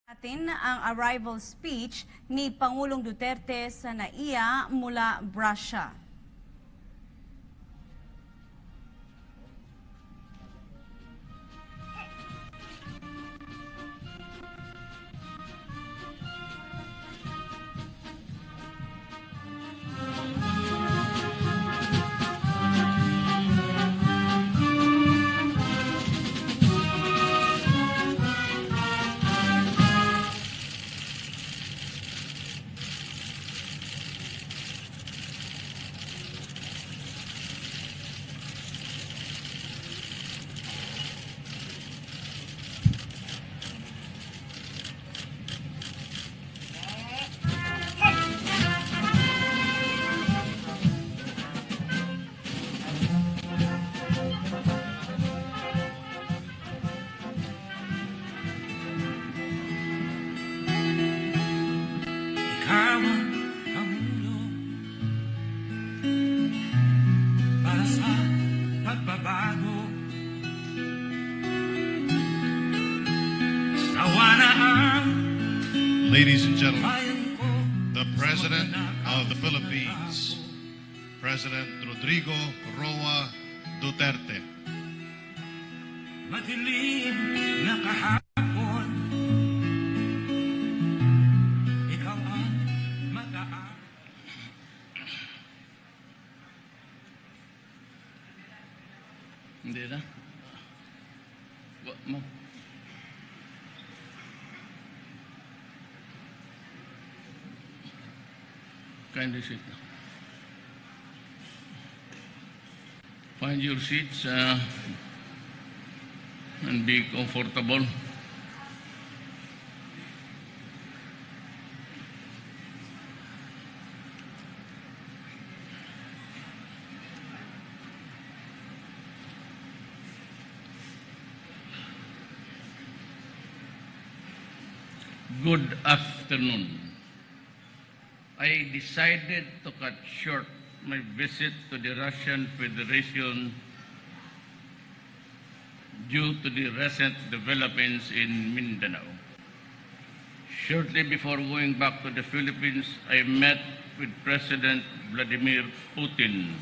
Natin ang arrival speech ni Pangulong Duterte sa NAIA mula Russia. Ladies and gentlemen, the President of the Philippines, President Rodrigo Roa Duterte. Madilim na kahapon, ikaw ang magaan. Hindi na. Kindly sit. Find your seats and be comfortable. Good afternoon. I decided to cut short my visit to the Russian Federation due to the recent developments in Mindanao. Shortly before going back to the Philippines, I met with President Vladimir Putin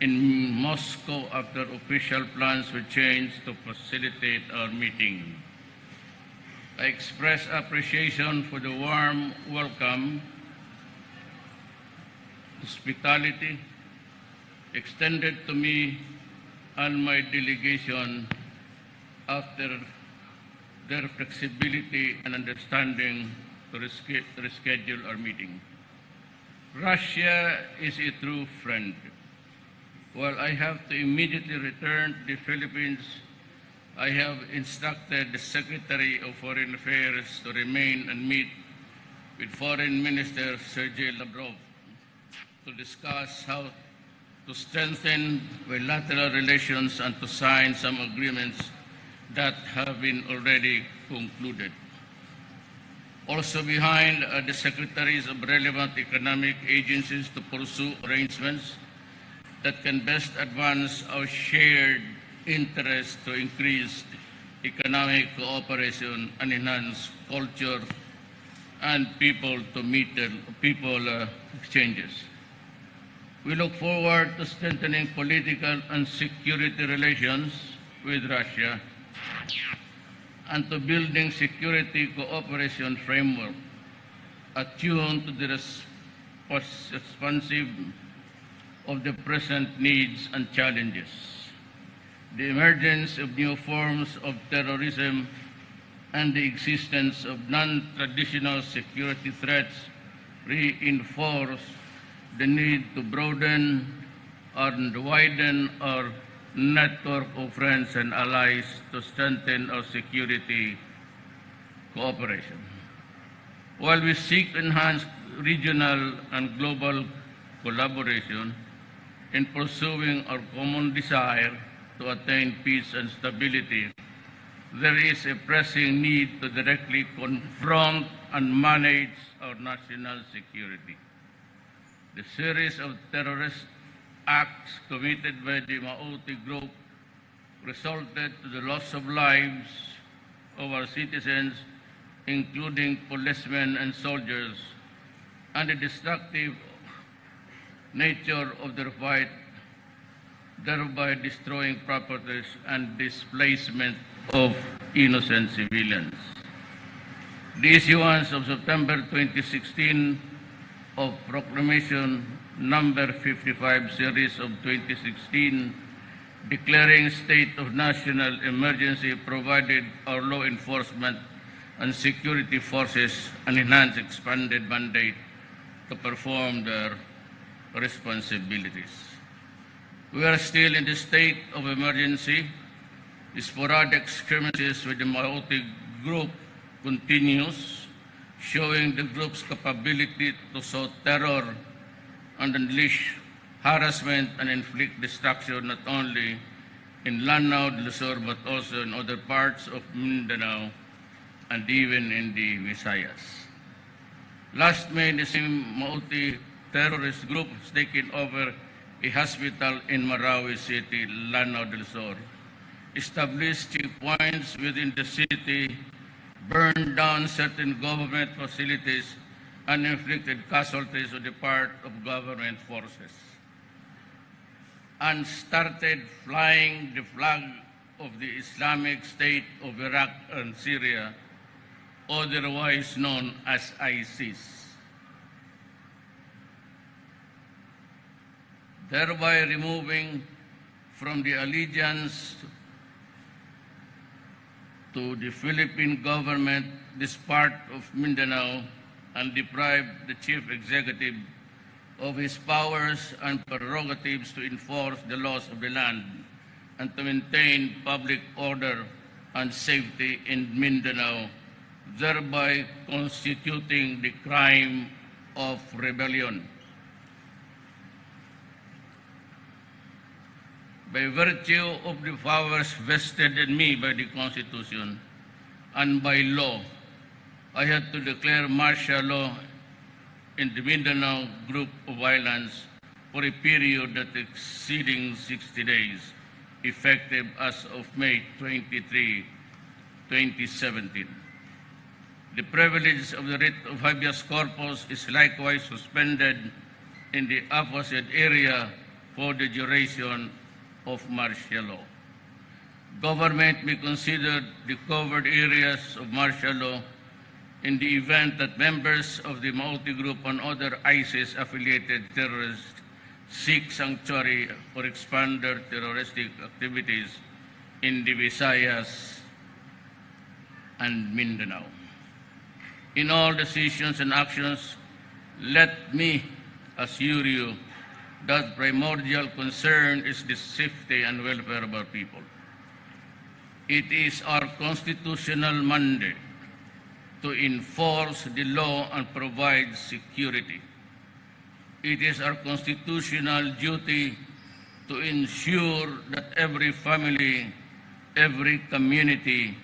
in Moscow after official plans were changed to facilitate our meeting. I express appreciation for the warm welcome, hospitality extended to me and my delegation after their flexibility and understanding to reschedule our meeting. Russia is a true friend. While I have to immediately return to the Philippines, I have instructed the Secretary of Foreign Affairs to remain and meet with Foreign Minister Sergey Lavrov to discuss how to strengthen bilateral relations and to sign some agreements that have been already concluded. Also behind are the secretaries of relevant economic agencies to pursue arrangements that can best advance our shared interest to increase economic cooperation and enhance culture and people-to-people exchanges. We look forward to strengthening political and security relations with Russia and to building security cooperation framework attuned to the responsive of the present needs and challenges. The emergence of new forms of terrorism and the existence of non-traditional security threats reinforce the need to broaden and widen our network of friends and allies to strengthen our security cooperation. While we seek to enhance regional and global collaboration in pursuing our common desire to attain peace and stability, there is a pressing need to directly confront and manage our national security. The series of terrorist acts committed by the Maote group resulted to the loss of lives of our citizens including policemen and soldiers, and the destructive nature of their fight, thereby destroying properties and displacement of innocent civilians. The issuance of September 2016 of Proclamation Number 55 Series of 2016 declaring state of national emergency provided our law enforcement and security forces an enhanced expanded mandate to perform their responsibilities. We are still in the state of emergency. Sporadic skirmishes with the Maote group continues, showing the group's capability to sow terror and unleash harassment and inflict destruction not only in Lanao del Sur but also in other parts of Mindanao and even in the Visayas. Last May, the same Maote terrorist group has taken over a hospital in Marawi City, Lanao del Sur, established checkpoints within the city, burned down certain government facilities, and inflicted casualties on the part of government forces, and started flying the flag of the Islamic State of Iraq and Syria, otherwise known as ISIS, thereby removing from the allegiance to the Philippine government this part of Mindanao and deprived the chief executive of his powers and prerogatives to enforce the laws of the land and to maintain public order and safety in Mindanao, thereby constituting the crime of rebellion. By virtue of the powers vested in me by the Constitution and by law, I had to declare martial law in the Mindanao Group of Islands for a period that exceeding 60 days, effective as of May 23, 2017. The privilege of the writ of habeas corpus is likewise suspended in the opposite area for the duration of martial law. Government may consider the covered areas of martial law in the event that members of the Maote group and other ISIS-affiliated terrorists seek sanctuary or expand their terroristic activities in the Visayas and Mindanao. In all decisions and actions, let me assure you that primordial concern is the safety and welfare of our people. It is our constitutional mandate to enforce the law and provide security. It is our constitutional duty to ensure that every family, every community,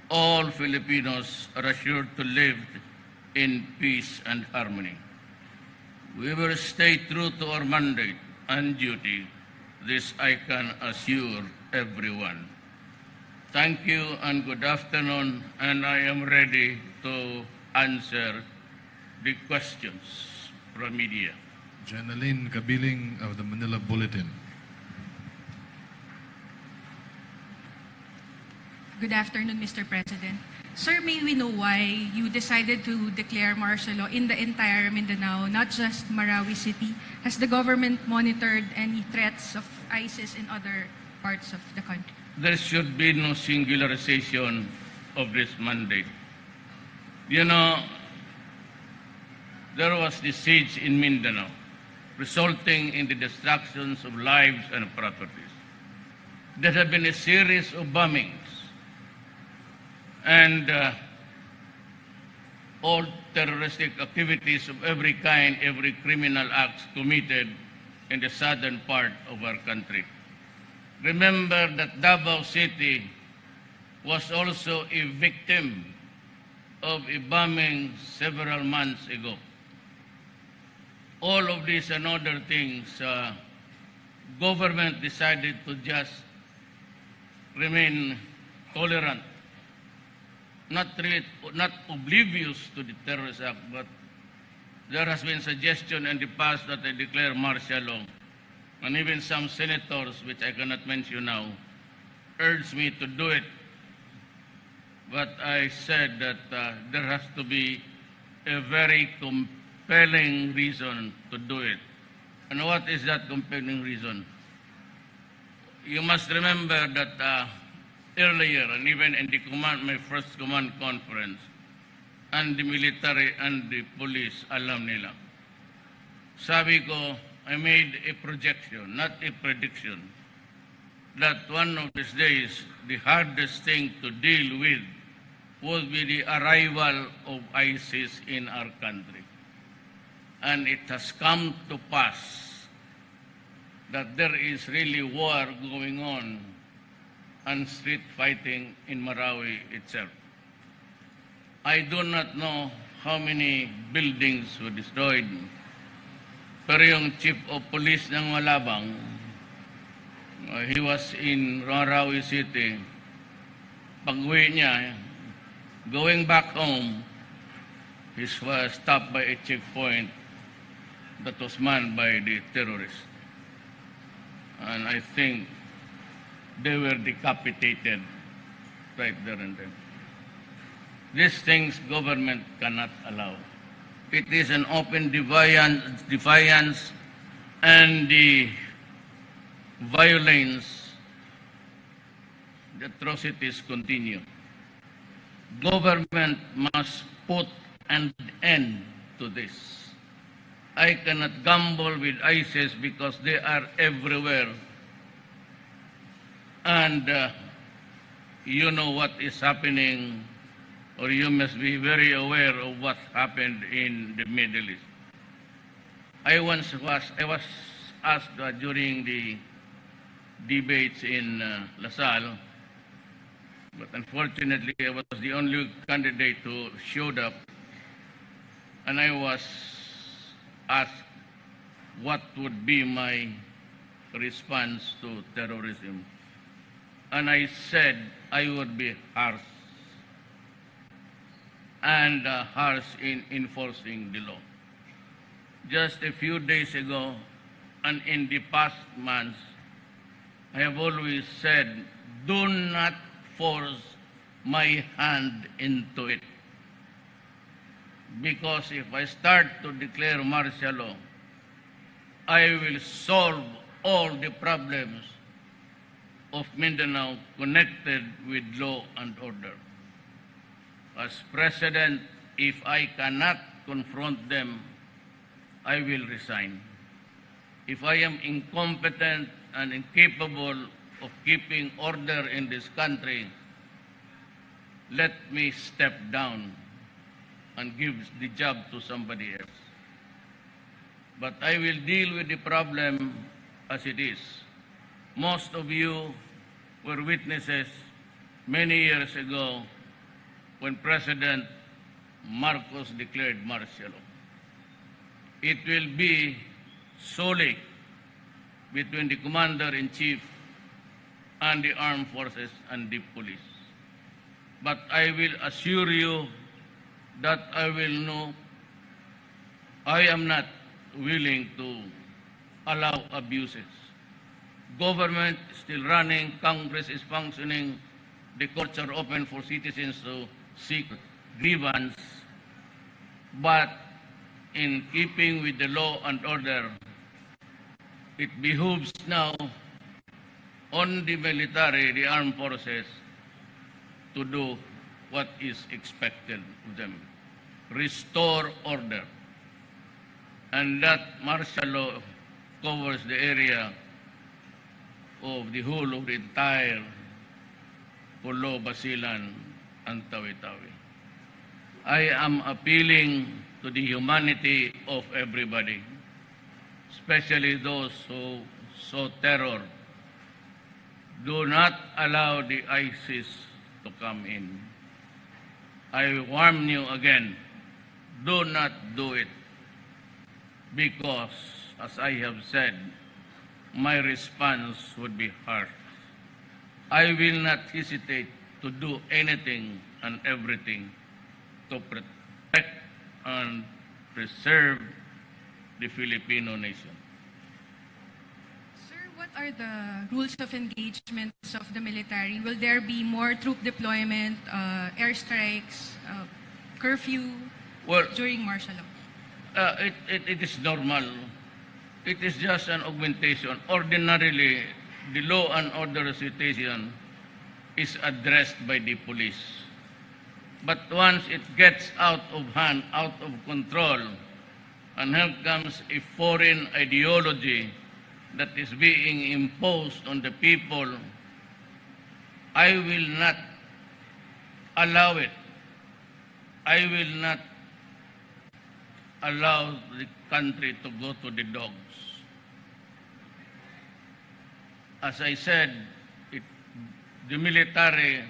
all Filipinos are assured to live in peace and harmony. We will stay true to our mandate and duty. This I can assure everyone. Thank you and good afternoon, and I am ready to answer the questions from media. Janeline Kabiling of the Manila Bulletin. Good afternoon, Mr. President. Sir, may we know why you decided to declare martial law in the entire Mindanao, not just Marawi City? Has the government monitored any threats of ISIS in other parts of the country? There should be no singularization of this mandate. You know, there was the siege in Mindanao, resulting in the destructions of lives and properties. There have been a series of bombings, and all terroristic activities of every kind, every criminal act committed in the southern part of our country. Remember that Davao City was also a victim of a bombing several months ago. All of these and other things, government decided to just remain tolerant, not oblivious to the terrorist act, but there has been suggestion in the past that I declare martial law. And even some senators, which I cannot mention now, urged me to do it. But I said that there has to be a very compelling reason to do it. And what is that compelling reason? You must remember that earlier, and even in the my first command conference, and the military and the police, alam nila. Sabi ko, I made a projection, not a prediction, that one of these days, the hardest thing to deal with would be the arrival of ISIS in our country. And it has come to pass that there is really war going on and street fighting in Marawi itself. I do not know how many buildings were destroyed, pero yung chief of police ng Malabang, he was in Marawi City. Pag-uwi niya, going back home, he was stopped by a checkpoint that was manned by the terrorists. And I think they were decapitated right there and then. These things government cannot allow. It is an open defiance and the violence, the atrocities continue. Government must put an end to this. I cannot gamble with ISIS because they are everywhere. And you know what is happening, or you must be very aware of what happened in the Middle East. I was asked during the debates in LaSalle, but unfortunately I was the only candidate who showed up, and I was asked what would be my response to terrorism. And I said I would be harsh, and harsh in enforcing the law. Just a few days ago, and in the past months, I have always said, do not force my hand into it. Because if I start to declare martial law, I will solve all the problems of Mindanao connected with law and order. As president, if I cannot confront them, I will resign. If I am incompetent and incapable of keeping order in this country, let me step down and give the job to somebody else. But I will deal with the problem as it is. Most of you were witnesses many years ago when President Marcos declared martial law. It will be solely between the Commander-in-Chief and the Armed Forces and the Police. But I will assure you that I am not willing to allow abuses. Government is still running, Congress is functioning, the courts are open for citizens to seek grievance, but in keeping with the law and order, it behooves now on the military, the armed forces, to do what is expected of them. Restore order. And that martial law covers the area of the whole of the entire Pulo, Basilan, and Tawi-Tawi. I am appealing to the humanity of everybody, especially those who saw terror. Do not allow the ISIS to come in. I warn you again, do not do it, because, as I have said, my response would be harsh. I will not hesitate to do anything and everything to protect and preserve the Filipino nation. Sir, what are the rules of engagements of the military? Will there be more troop deployment, airstrikes, curfew Well, during martial law? it is normal. It is just an augmentation. Ordinarily, the law and order situation is addressed by the police. But once it gets out of hand, out of control, and here comes a foreign ideology that is being imposed on the people, I will not allow it. I will not allow the country to go to the dogs. As I said, the military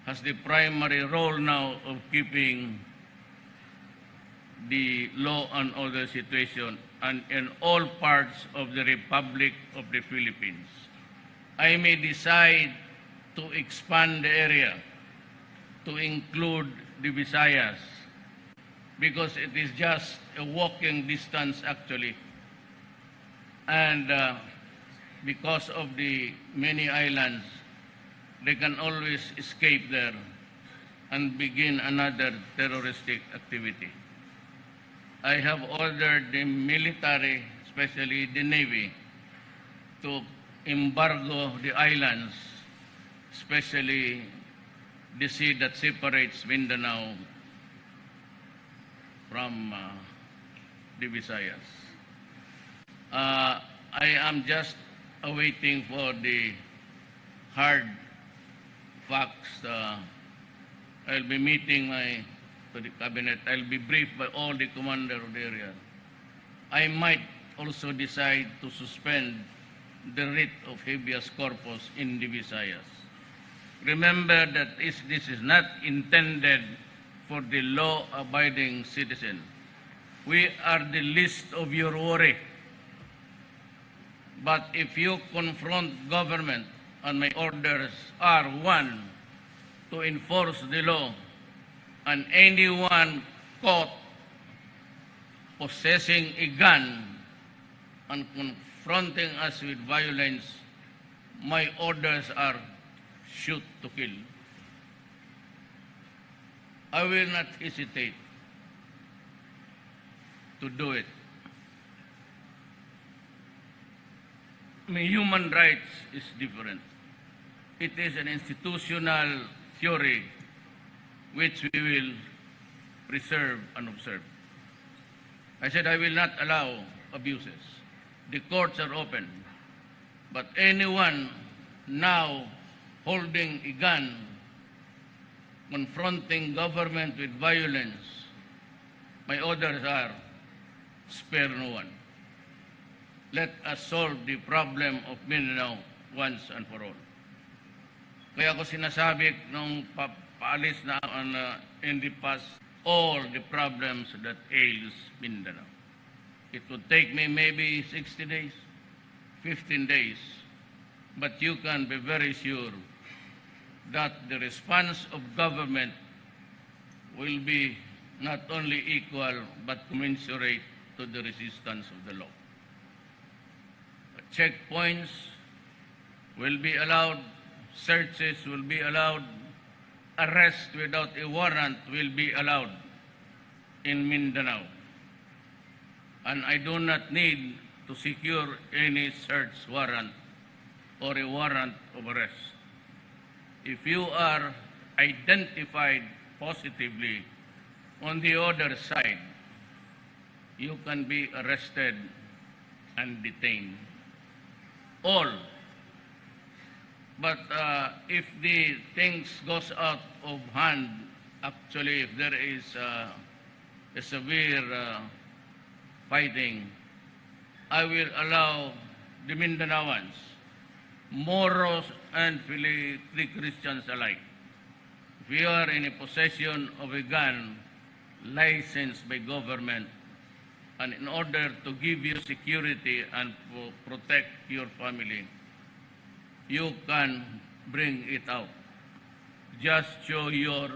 has the primary role now of keeping the law and order situation and in all parts of the Republic of the Philippines. I may decide to expand the area to include the Visayas because it is just a walking distance actually, and because of the many islands, they can always escape there and begin another terroristic activity. I have ordered the military, especially the Navy, to embargo the islands, especially the sea that separates Mindanao from the Visayas. I am just awaiting for the hard facts. I'll be meeting to the cabinet. I'll be briefed by all the commander of the area. I might also decide to suspend the writ of habeas corpus in the Visayas. Remember that this is not intended for the law-abiding citizen. We are the least of your worry. But if you confront government, and my orders are, one, to enforce the law, and anyone caught possessing a gun and confronting us with violence, my orders are shoot to kill. I will not hesitate to do it. Human rights is different. It is an institutional theory which we will preserve and observe. I said I will not allow abuses. The courts are open. But anyone now holding a gun, confronting government with violence, my orders are spare no one. Let us solve the problem of Mindanao once and for all. Kaya ako sinasabi nung paalis na in the past, all the problems that ails Mindanao. It would take me maybe 60 days, 15 days, but you can be very sure that the response of government will be not only equal but commensurate to the resistance of the law. Checkpoints will be allowed, searches will be allowed, arrest without a warrant will be allowed in Mindanao. And I do not need to secure any search warrant or a warrant of arrest. If you are identified positively on the other side, you can be arrested and detained. All. But if the things goes out of hand, actually if there is a severe fighting, I will allow the Mindanaoans, Moros and Christians alike, if you are in a possession of a gun licensed by government, and in order to give you security and to protect your family, you can bring it out. just show your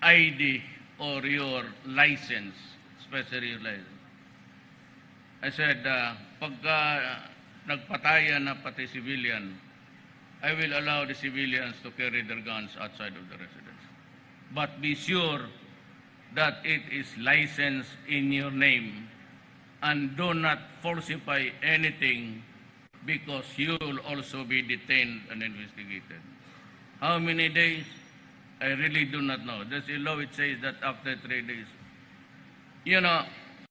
ID or your license, especially your license. I said, pagka nagpatayan na pati civilian, I will allow the civilians to carry their guns outside of the residence. But be sure that it is licensed in your name, and do not falsify anything, because you will also be detained and investigated. How many days? I really do not know. There's a law which says that after 3 days. You know,